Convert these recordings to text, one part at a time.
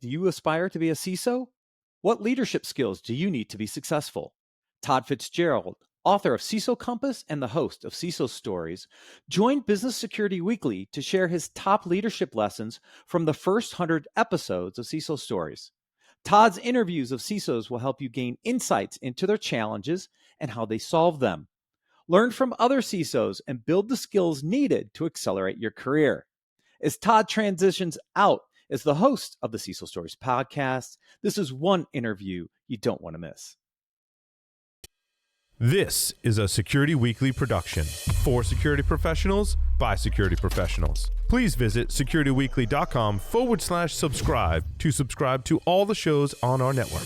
Do you aspire to be a CISO? What leadership skills do you need to be successful? Todd Fitzgerald, author of CISO Compass and the host of CISO Stories, joined Business Security Weekly to share his top leadership lessons from the first 100 episodes of CISO Stories. Todd's interviews of CISOs will help you gain insights into their challenges and how they solve them. Learn from other CISOs and build the skills needed to accelerate your career. As Todd transitions out as the host of the CISO Stories podcast, this is one interview you don't want to miss. This is a Security Weekly production for security professionals by security professionals. Please visit securityweekly.com/subscribe to subscribe to all the shows on our network.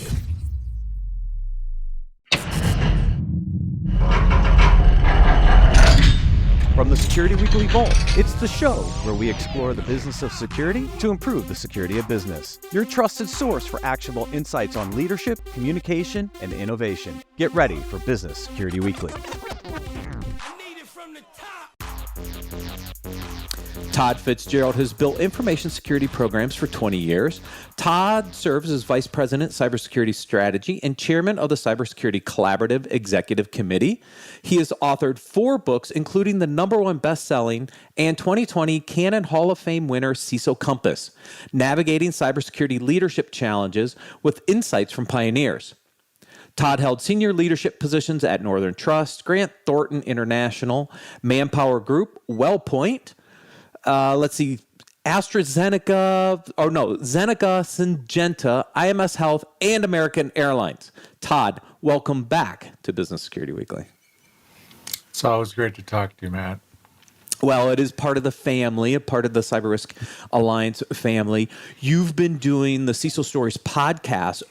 From the Security Weekly Vault, it's the show where we explore the business of security to improve the security of business. Your trusted source for actionable insights on leadership, communication, and innovation. Get ready for Business Security Weekly. Todd Fitzgerald has built information security programs for 20 years. Todd serves as Vice President, Cybersecurity Strategy, and Chairman of the Cybersecurity Collaborative Executive Committee. He has authored 4 books, including the #1 best-selling and 2020 Canon Hall of Fame winner CISO Compass, Navigating Cybersecurity Leadership Challenges with Insights from Pioneers. Todd held senior leadership positions at Northern Trust, Grant Thornton International, Manpower Group, WellPoint, AstraZeneca, Zeneca, Syngenta, IMS Health, and American Airlines. Todd, welcome back to Business Security Weekly. It's always great to talk to you, Matt. Well, it is part of the family, a part of the Cyber Risk Alliance family. You've been doing the CISO Stories podcast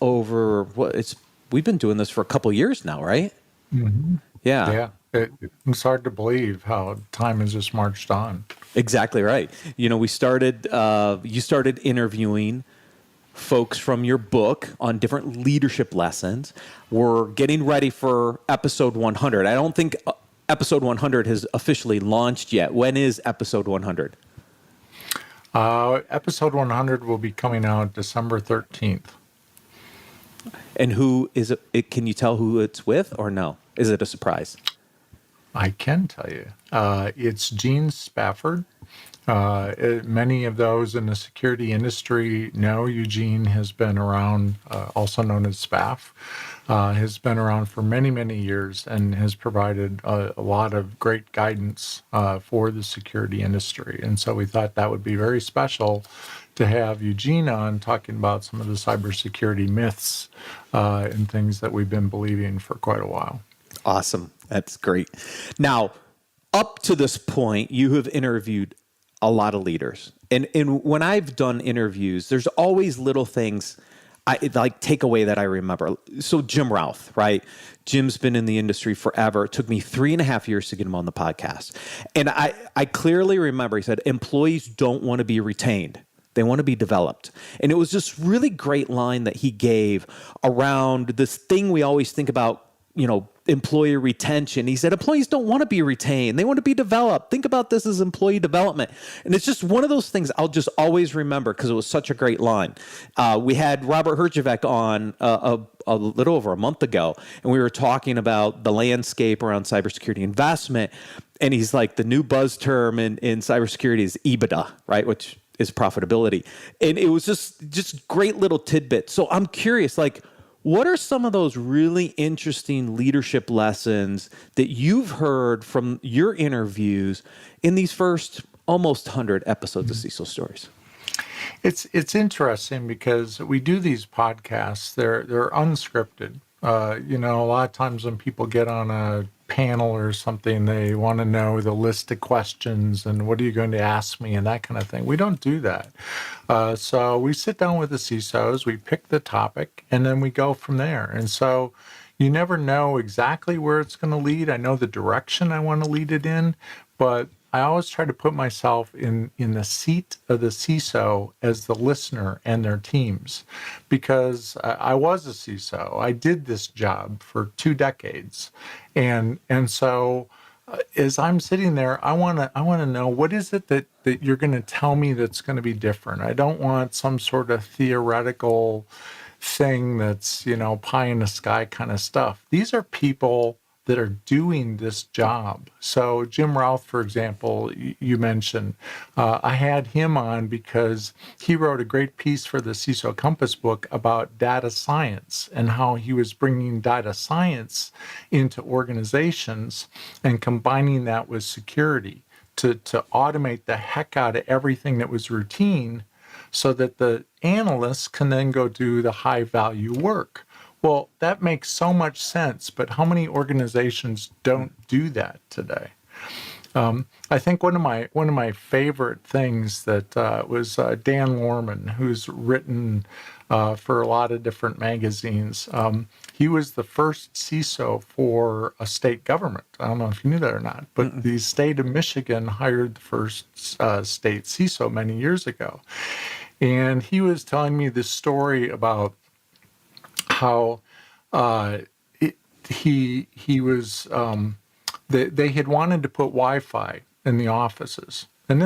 we've been doing this for a couple of years now, right? Mm-hmm. Yeah. It's hard to believe how time has just marched on. Exactly right. You know, you started interviewing folks from your book on different leadership lessons. We're getting ready for episode 100. I don't think episode 100 has officially launched yet. When is episode 100? Episode 100 will be coming out December 13th. And who is it? Can you tell who it's with or no? Is it a surprise? I can tell you. It's Gene Spafford. Many of those in the security industry know Eugene has been around, also known as Spaff, has been around for many, many years and has provided a lot of great guidance for the security industry. And so we thought that would be very special to have Eugene on talking about some of the cybersecurity myths and things that we've been believing for quite a while. Awesome. That's great. Now, up to this point, you have interviewed a lot of leaders. And when I've done interviews, there's always little things take away that I remember. So Jim Routh, right? Jim's been in the industry forever. It took me 3.5 years to get him on the podcast. And I clearly remember he said, employees don't want to be retained. They want to be developed. And it was just really great line that he gave around this thing we always think about, employee retention. He said, employees don't want to be retained. They want to be developed. Think about this as employee development. And it's just one of those things I'll just always remember because it was such a great line. We had Robert Herjavec on a little over a month ago, and we were talking about the landscape around cybersecurity investment. And he's like, the new buzz term in cybersecurity is EBITDA, right? Which is profitability. And it was just great little tidbits. So I'm curious, what are some of those really interesting leadership lessons that you've heard from your interviews in these first almost 100 episodes of CISO Stories? It's interesting because we do these podcasts. They're unscripted. A lot of times when people get on a panel or something, they want to know the list of questions and what are you going to ask me and that kind of thing. We don't do that. So we sit down with the CISOs, we pick the topic, and then we go from there. And so you never know exactly where it's going to lead. I know the direction I want to lead it in, but I always try to put myself in the seat of the CISO as the listener and their teams, because I was a CISO. I did this job for 2 decades. And so as I'm sitting there, I want to know, what is it that you're going to tell me that's going to be different. I don't want some sort of theoretical thing that's, pie in the sky kind of stuff. These are people that are doing this job. So Jim Routh, for example, you mentioned, I had him on because he wrote a great piece for the CISO Compass book about data science and how he was bringing data science into organizations and combining that with security to automate the heck out of everything that was routine so that the analysts can then go do the high value work. Well, that makes so much sense, but how many organizations don't do that today? I think one of my favorite things that was Dan Lorman, who's written for a lot of different magazines. He was the first CISO for a state government. I don't know if you knew that or not, but the state of Michigan hired the first state CISO many years ago. And he was telling me this story about how he was they had wanted to put Wi-Fi in the offices. And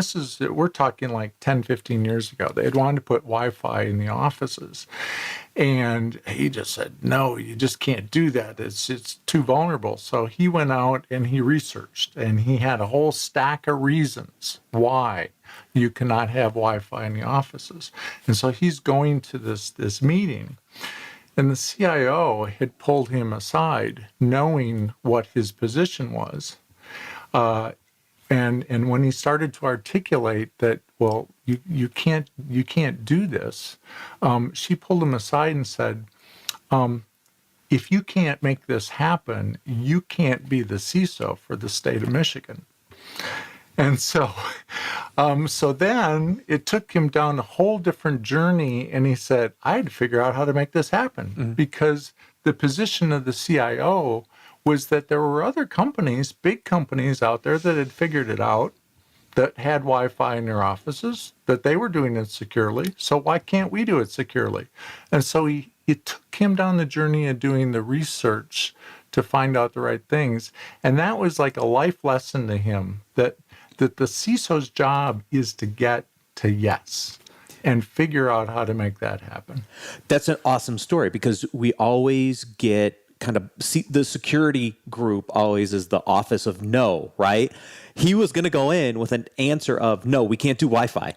we're talking like 10, 15 years ago. They had wanted to put Wi-Fi in the offices. And he just said, no, you just can't do that. It's too vulnerable. So he went out and he researched, and he had a whole stack of reasons why you cannot have Wi-Fi in the offices. And so he's going to this meeting. And the CIO had pulled him aside, knowing what his position was. And when he started to articulate that, well, you can't do this, she pulled him aside and said, if you can't make this happen, you can't be the CISO for the state of Michigan. And so then it took him down a whole different journey, and he said, I had to figure out how to make this happen, because the position of the CIO was that there were other companies, big companies out there that had figured it out, that had Wi-Fi in their offices, that they were doing it securely. So why can't we do it securely? And so it took him down the journey of doing the research to find out the right things. And that was like a life lesson to him, that the CISO's job is to get to yes and figure out how to make that happen. That's an awesome story, because we always get the security group always is the office of no, right? He was going to go in with an answer of, no, we can't do Wi-Fi.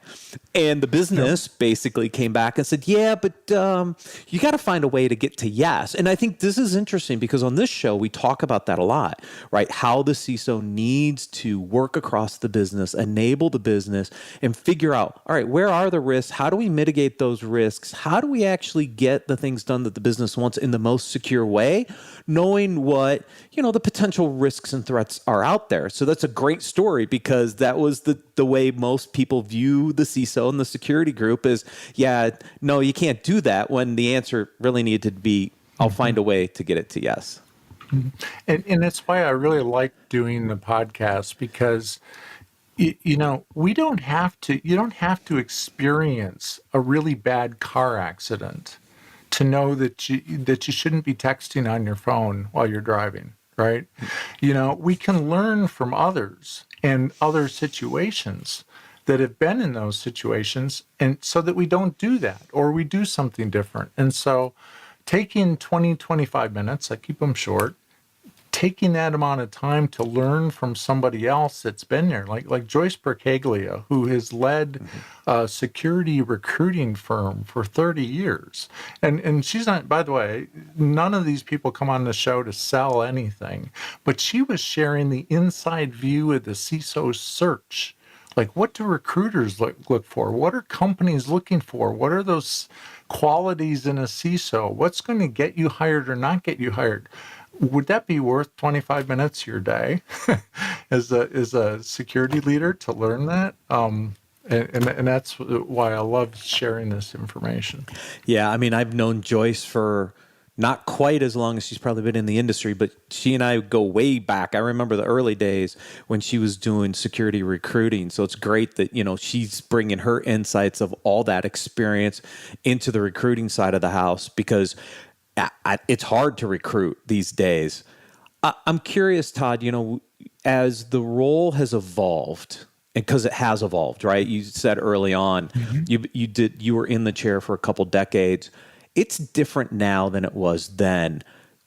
And the business basically came back and said, yeah, but you got to find a way to get to yes. And I think this is interesting, because on this show, we talk about that a lot, right? How the CISO needs to work across the business, enable the business, and figure out, all right, where are the risks? How do we mitigate those risks? How do we actually get the things done that the business wants in the most secure way, knowing what, the potential risks and threats are out there. So that's a great story, because that was the way most people view the CISO and the security group is, yeah, no, you can't do that, when the answer really needed to be, I'll find a way to get it to yes. And that's why I really like doing the podcast, because you don't have to experience a really bad car accident to know that you shouldn't be texting on your phone while you're driving, right? We can learn from others and other situations that have been in those situations, and so that we don't do that, or we do something different. And so taking 20, 25 minutes, I keep them short, taking that amount of time to learn from somebody else that's been there, like Joyce Percaglia, who has led a security recruiting firm for 30 years. And she's not, by the way, none of these people come on the show to sell anything, but she was sharing the inside view of the CISO search. Like, what do recruiters look for? What are companies looking for? What are those qualities in a CISO? What's going to get you hired or not get you hired? Would that be worth 25 minutes of your day as a security leader to learn that? And that's why I love sharing this information. Yeah, I mean, I've known Joyce for not quite as long as she's probably been in the industry, but she and I go way back. I remember the early days when she was doing security recruiting. So it's great that, she's bringing her insights of all that experience into the recruiting side of the house, because it's hard to recruit these days. I'm curious, Todd, as the role has evolved, because it has evolved, right? You said early on, you were in the chair for a couple decades. It's different now than it was then.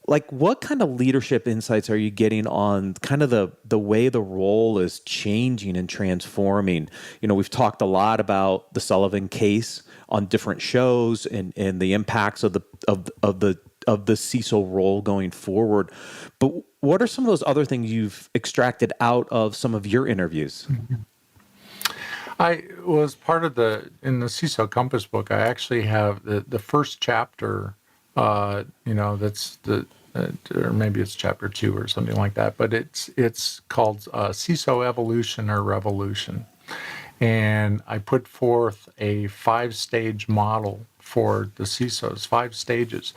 Like, what kind of leadership insights are you getting on kind of the way the role is changing and transforming? You know, we've talked a lot about the Sullivan case on different shows and the impacts of the CISO role going forward. But what are some of those other things you've extracted out of some of your interviews? I was part of in the CISO Compass book, I actually have the first chapter, that's or maybe it's chapter 2 or something like that, but it's called CISO Evolution or Revolution. And I put forth a 5-stage model for the CISOs, 5 stages.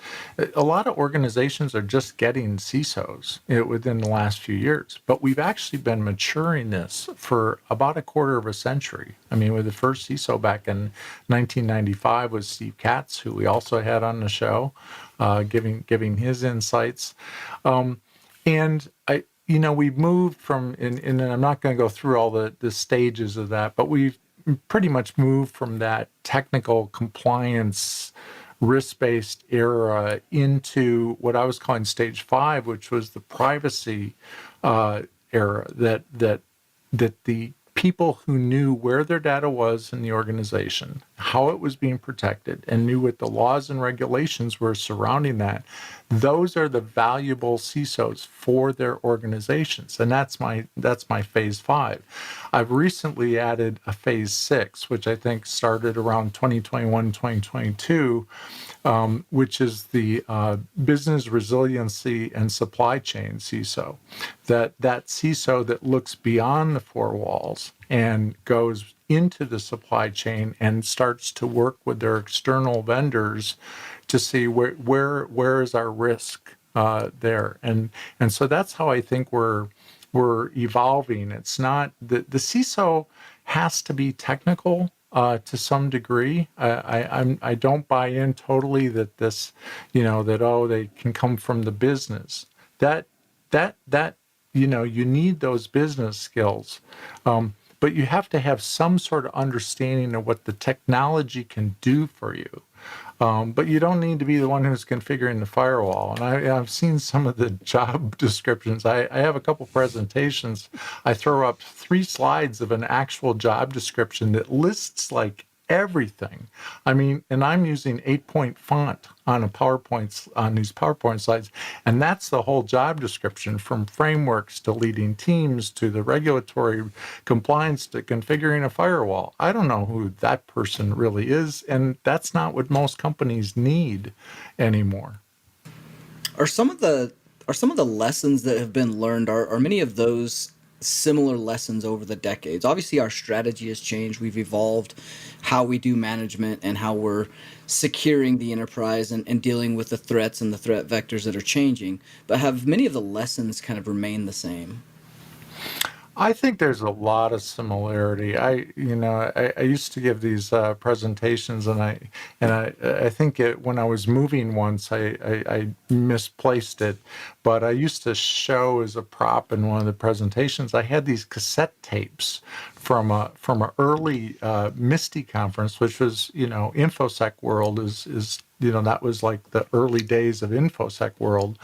A lot of organizations are just getting CISOs within the last few years, but we've actually been maturing this for about a quarter of a century. I mean, with the first CISO back in 1995 was Steve Katz, who we also had on the show, giving his insights. And we've moved from, and I'm not going to go through all the stages of that, but we've pretty much moved from that technical compliance risk-based era into what I was calling stage 5, which was the privacy era, that the people who knew where their data was in the organization, how it was being protected, and knew what the laws and regulations were surrounding that, those are the valuable CISOs for their organizations. And that's my phase 5. I've recently added a phase 6, which I think started around 2021, 2022, which is the business resiliency and supply chain CISO. That CISO that looks beyond the 4 walls and goes into the supply chain and starts to work with their external vendors to see where is our risk there. And so that's how I think we're evolving. It's not the CISO has to be technical to some degree. I don't buy in totally that this, that they can come from the business. That you need those business skills, but you have to have some sort of understanding of what the technology can do for you. But you don't need to be the one who's configuring the firewall. And I've seen some of the job descriptions. I have a couple presentations. I throw up 3 slides of an actual job description that lists like everything. I mean, and I'm using 8-point font on these PowerPoint slides, and that's the whole job description, from frameworks to leading teams to the regulatory compliance to configuring a firewall. I don't know who that person really is, and that's not what most companies need anymore. Are some of the lessons that have been learned, are many of those similar lessons over the decades? Obviously, our strategy has changed. We've evolved how we do management and how we're securing the enterprise and dealing with the threats and the threat vectors that are changing. But have many of the lessons kind of remained the same? I think there's a lot of similarity. I used to give these presentations, and I think when I was moving once, I misplaced it. But I used to show as a prop in one of the presentations. I had these cassette tapes from a early MISTI conference, which was InfoSec World is that was like the early days of InfoSec World.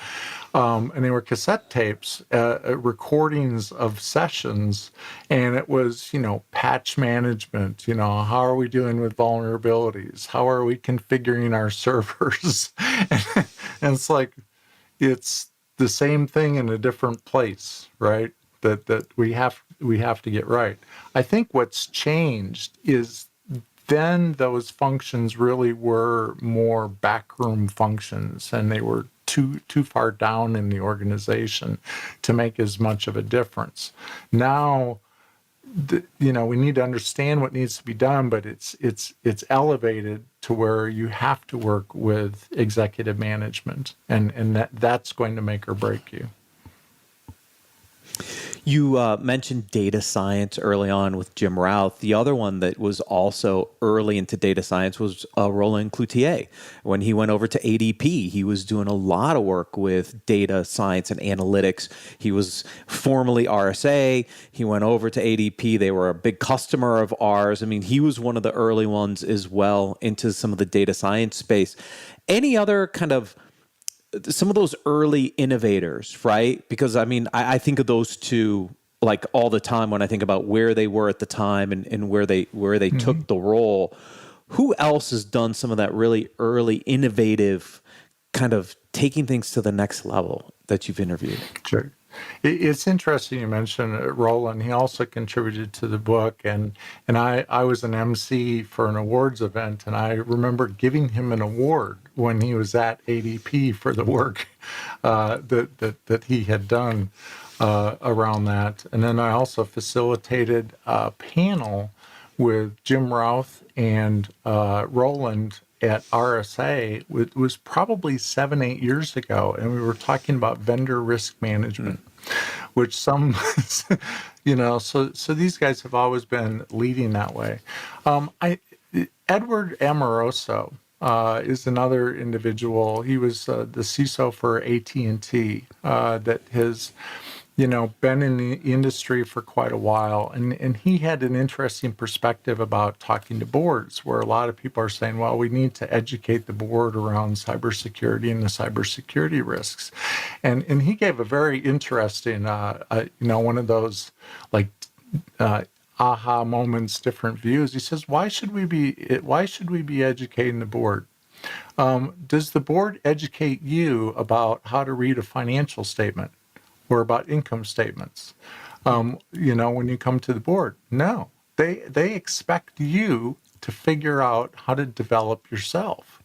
And they were cassette tapes, recordings of sessions, and it was, patch management, how are we doing with vulnerabilities? How are we configuring our servers? And it's like, it's the same thing in a different place, right? That we have to get right. I think what's changed is then those functions really were more backroom functions, and they were too far down in the organization to make as much of a difference. Now, we need to understand what needs to be done, but it's elevated to where you have to work with executive management, and that's going to make or break you. You mentioned data science early on with Jim Routh. The other one that was also early into data science was Roland Cloutier. When he went over to ADP, he was doing a lot of work with data science and analytics. He was formerly RSA. He went over to ADP. They were a big customer of ours. I mean, he was one of the early ones as well into some of the data science space. Any other kind of some of those early innovators, right? Because I mean, I think of those two like all the time when I think about where they were at the time and where they took the role. Who else has done some of that really early innovative kind of taking things to the next level that you've interviewed? Sure. It's interesting you mentioned Roland. He also contributed to the book, and I was an MC for an awards event, and I remember giving him an award when he was at ADP for the work that he had done around that. And then I also facilitated a panel with Jim Routh and Roland at RSA. It was probably 7-8 years ago, and we were talking about vendor risk management, which some, so these guys have always been leading that way. Edward Amoroso is another individual. He was the CISO for AT&T that has been in the industry for quite a while. And he had an interesting perspective about talking to boards, where a lot of people are saying, well, we need to educate the board around cybersecurity and the cybersecurity risks. And he gave a very interesting, one of those like aha moments, different views. He says, why should we be educating the board? Does the board educate you about how to read a financial statement? Or about income statements, when you come to the board? No, they expect you to figure out how to develop yourself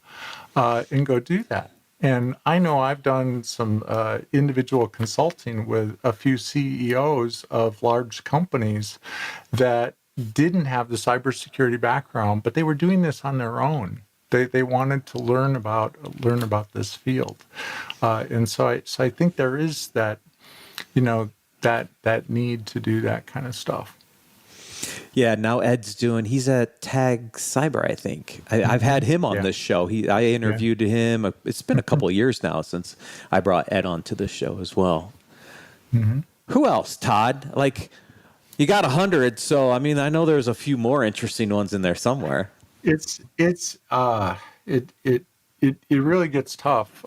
and go do that. And I know I've done some individual consulting with a few CEOs of large companies that didn't have the cybersecurity background, but they were doing this on their own. They wanted to learn about this field, and so I think there is that. That need to do that kind of stuff. Yeah, now he's at Tag Cyber, I think. I've had him on this show. I interviewed him. It's been a couple of years now since I brought Ed onto the show as well. Mm-hmm. Who else, Todd? Like, you got 100, so I mean, I know there's a few more interesting ones in there somewhere. It really gets tough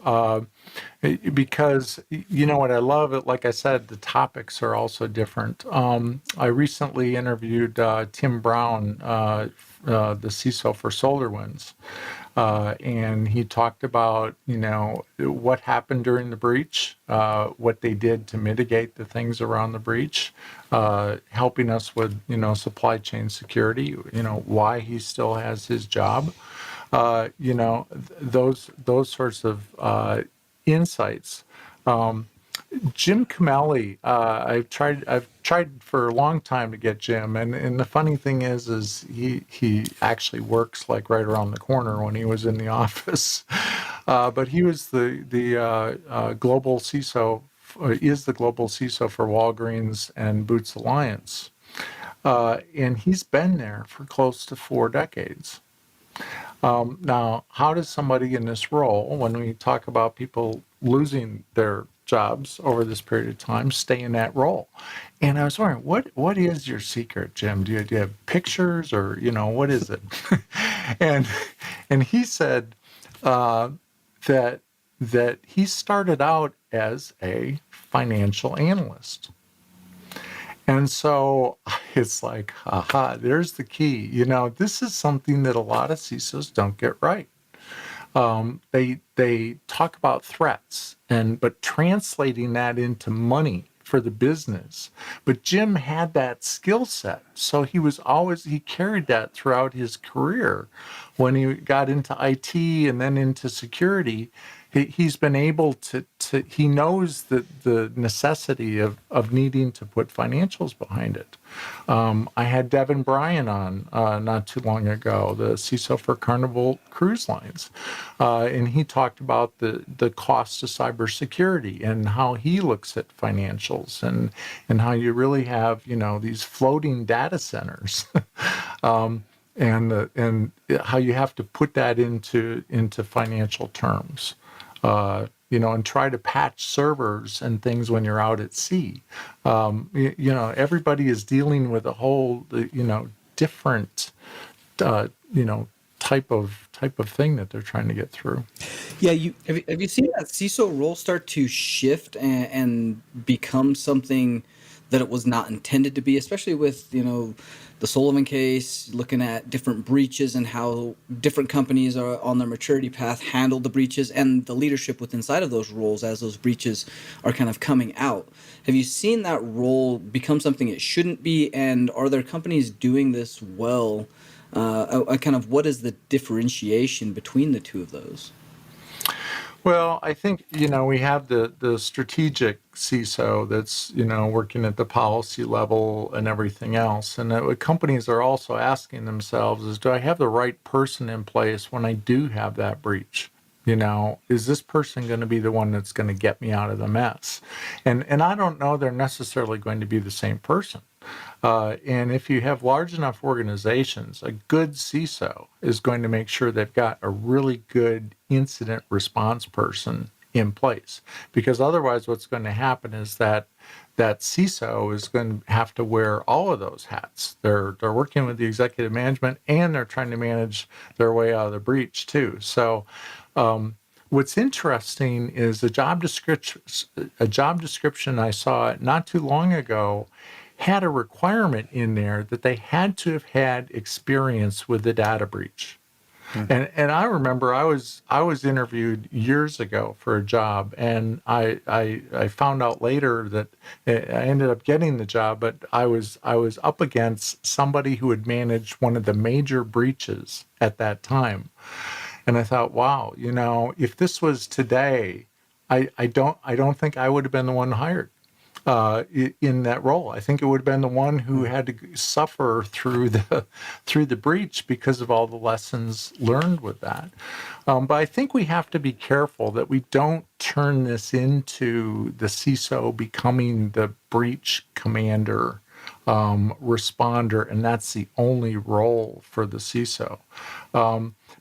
because what I love it. Like I said, the topics are also different. I recently interviewed Tim Brown, the CISO for SolarWinds, and he talked about what happened during the breach, what they did to mitigate the things around the breach, helping us with supply chain security. Why he still has his job. Those sorts of insights. Jim Camelli, I've tried for a long time to get Jim, and the funny thing is he actually works like right around the corner when he was in the office, but he was the global CISO, is the global CISO for Walgreens and Boots Alliance, and he's been there for close to 4 decades. Now, how does somebody in this role, when we talk about people losing their jobs over this period of time, stay in that role? And I was wondering, what is your secret, Jim? Do you have pictures, or what is it? and he said that he started out as a financial analyst. And so it's like, aha, there's the key. This is something that a lot of CISOs don't get right. They talk about threats, but translating that into money for the business. But Jim had that skill set, so he carried that throughout his career, when he got into IT and then into security, he's been able to he knows the necessity of needing to put financials behind it. I had Devin Bryan on not too long ago, the CISO for Carnival Cruise Lines, and he talked about the cost of cybersecurity and how he looks at financials and how you really have these floating data centers. And how you have to put that into financial terms, and try to patch servers and things when you're out at sea. Everybody is dealing with a whole, different, type of thing that they're trying to get through. Yeah, Have you seen that CISO role start to shift and become something that it was not intended to be, especially with, the Sullivan case, looking at different breaches and how different companies are on their maturity path handle the breaches and the leadership within inside of those roles as those breaches are kind of coming out. Have you seen that role become something it shouldn't be? And are there companies doing this well? Kind of what is the differentiation between the two of those? Well, I think, we have the strategic CISO that's, working at the policy level and everything else. And what companies are also asking themselves is, do I have the right person in place when I do have that breach? Is this person going to be the one that's going to get me out of the mess? And I don't know they're necessarily going to be the same person. And if you have large enough organizations, a good CISO is going to make sure they've got a really good incident response person in place. Because otherwise what's going to happen is that CISO is going to have to wear all of those hats. They're working with the executive management and they're trying to manage their way out of the breach too. So what's interesting is a job description I saw not too long ago had a requirement in there that they had to have had experience with the data breach. And I remember I was interviewed years ago for a job, and I found out later that I ended up getting the job, but I was up against somebody who had managed one of the major breaches at that time. And I thought, wow, if this was today, I don't think I would have been the one hired in that role. I think it would have been the one who had to suffer through the breach because of all the lessons learned with that. But I think we have to be careful that we don't turn this into the CISO becoming the breach commander, responder, and that's the only role for the CISO.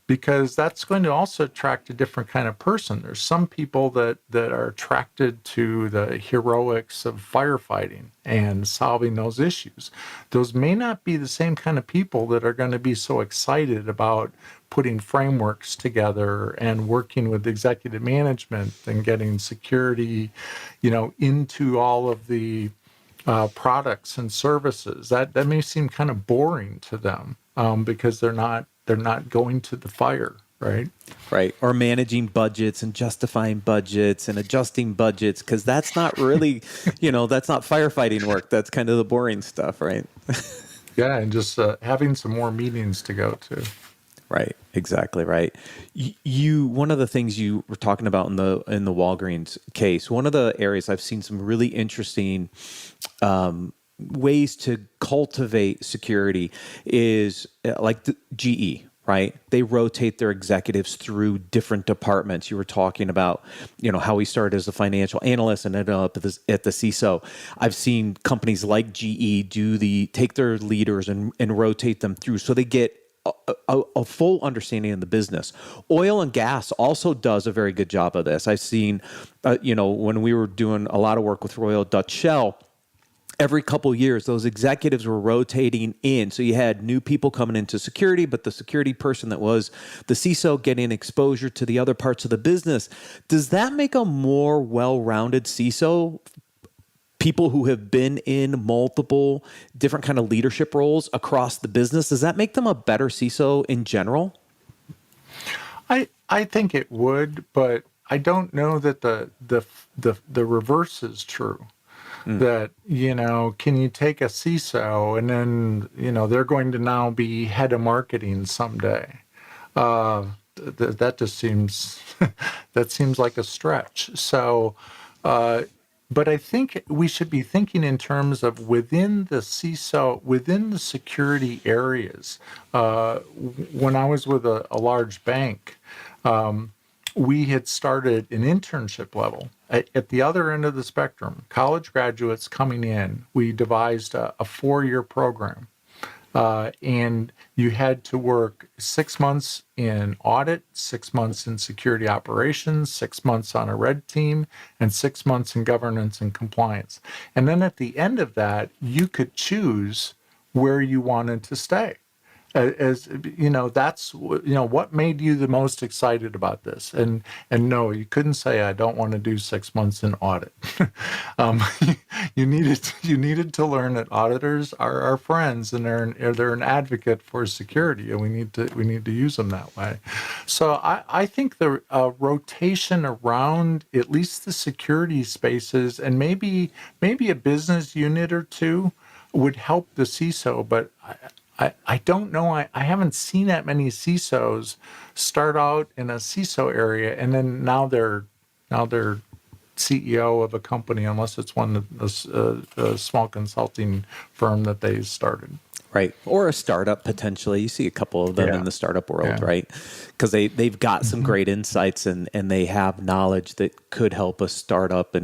Because that's going to also attract a different kind of person. There's some people that are attracted to the heroics of firefighting and solving those issues. Those may not be the same kind of people that are going to be so excited about putting frameworks together and working with executive management and getting security, into all of the products and services. That may seem kind of boring to them because they're not going to the fire, right? Right. Or managing budgets and justifying budgets and adjusting budgets, because that's not really, that's not firefighting work. That's kind of the boring stuff, right? Yeah, and just having some more meetings to go to. Right. Exactly right. One of the things you were talking about in the Walgreens case, one of the areas I've seen some really interesting ways to cultivate security is like the GE, right? They rotate their executives through different departments. You were talking about, how we started as a financial analyst and ended up at the CISO. I've seen companies like GE take their leaders and rotate them through so they get a full understanding of the business. Oil and gas also does a very good job of this. I've seen, when we were doing a lot of work with Royal Dutch Shell, every couple of years, those executives were rotating in. So you had new people coming into security, but the security person that was the CISO getting exposure to the other parts of the business. Does that make a more well-rounded CISO? People who have been in multiple different kind of leadership roles across the business, does that make them a better CISO in general? I think it would, but I don't know that the reverse is true. That, can you take a CISO and then, they're going to now be head of marketing someday? That just seems that seems like a stretch. So, but I think we should be thinking in terms of within the CISO, within the security areas. When I was with a large bank, we had started an internship level at the other end of the spectrum. College graduates coming in, we devised a 4-year program. And you had to work 6 months in audit, 6 months in security operations, 6 months on a red team, and 6 months in governance and compliance. And then at the end of that, you could choose where you wanted to stay. As you know, that's what made you the most excited about this. And no, you couldn't say I don't want to do 6 months in audit. um, you needed to learn that auditors are our friends, and they're an advocate for security, and we need to use them that way. So I think the rotation around at least the security spaces, and maybe a business unit or two, would help the CISO, but I don't know. I haven't seen that many CISOs start out in a CISO area and then now they're CEO of a company, unless it's a small consulting firm that they started. Right. Or a startup, potentially. You see a couple of them in the startup world, right? Because they've got some great insights and they have knowledge that could help us start up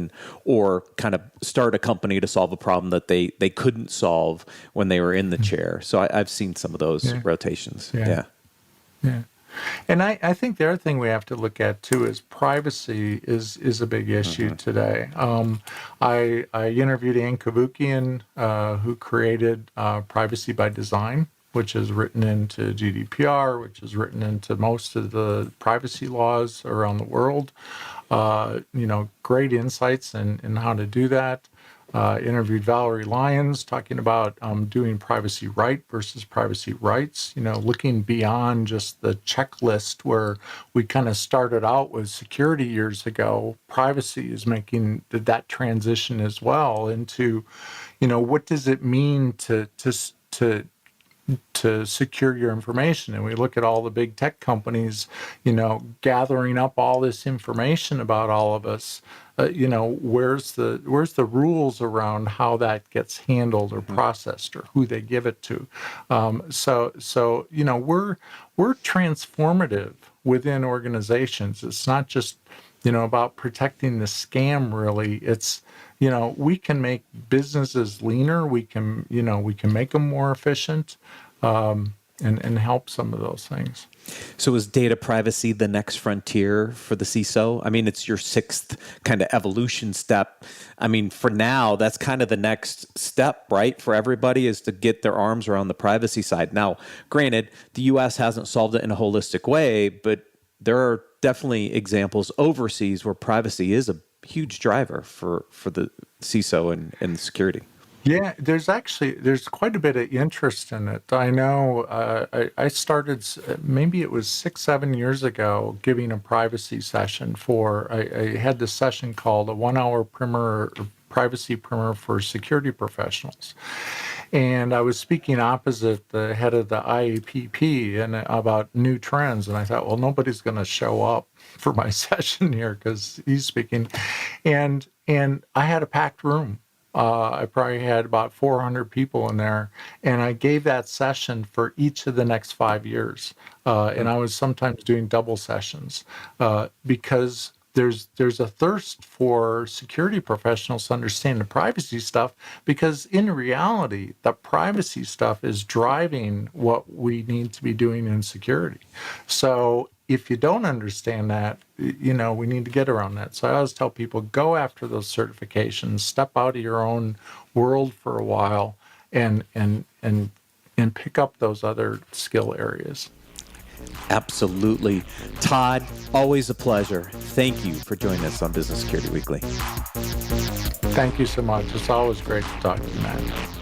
or kind of start a company to solve a problem that they couldn't solve when they were in the chair. So I've seen some of those rotations. Yeah. And I think the other thing we have to look at too is privacy is a big issue today. I interviewed Ann Kavukian, who created Privacy by Design, which is written into GDPR, which is written into most of the privacy laws around the world. Great insights in how to do that. Interviewed Valerie Lyons talking about doing privacy right versus privacy rights, looking beyond just the checklist where we kind of started out with security years ago. Privacy is making that transition as well into, what does it mean to secure your information. And we look at all the big tech companies, gathering up all this information about all of us. Where's the rules around how that gets handled or processed or who they give it to? So we're transformative within organizations. It's not just about protecting the scam. Really, it's we can make businesses leaner. We can make them more efficient, and help some of those things. So is data privacy the next frontier for the CISO? I mean, it's your 6th kind of evolution step. I mean, for now, that's kind of the next step, right? For everybody is to get their arms around the privacy side. Now, granted, the U.S. hasn't solved it in a holistic way, but there are definitely examples overseas where privacy is a huge driver for the CISO and security. Yeah, there's quite a bit of interest in it. I know I started, maybe it was 6-7 years ago, giving a privacy session I had this session called a 1-hour privacy primer for security professionals. And I was speaking opposite the head of the IAPP and about new trends. And I thought, well, nobody's going to show up for my session here because he's speaking. And I had a packed room. I probably had about 400 people in there, and I gave that session for each of the next 5 years. And I was sometimes doing double sessions because there's a thirst for security professionals to understand the privacy stuff, because in reality, the privacy stuff is driving what we need to be doing in security. So if you don't understand that, we need to get around that. So I always tell people, go after those certifications, step out of your own world for a while, and pick up those other skill areas. Absolutely. Todd, always a pleasure. Thank you for joining us on Business Security Weekly. Thank you so much. It's always great to talk to you, Matt.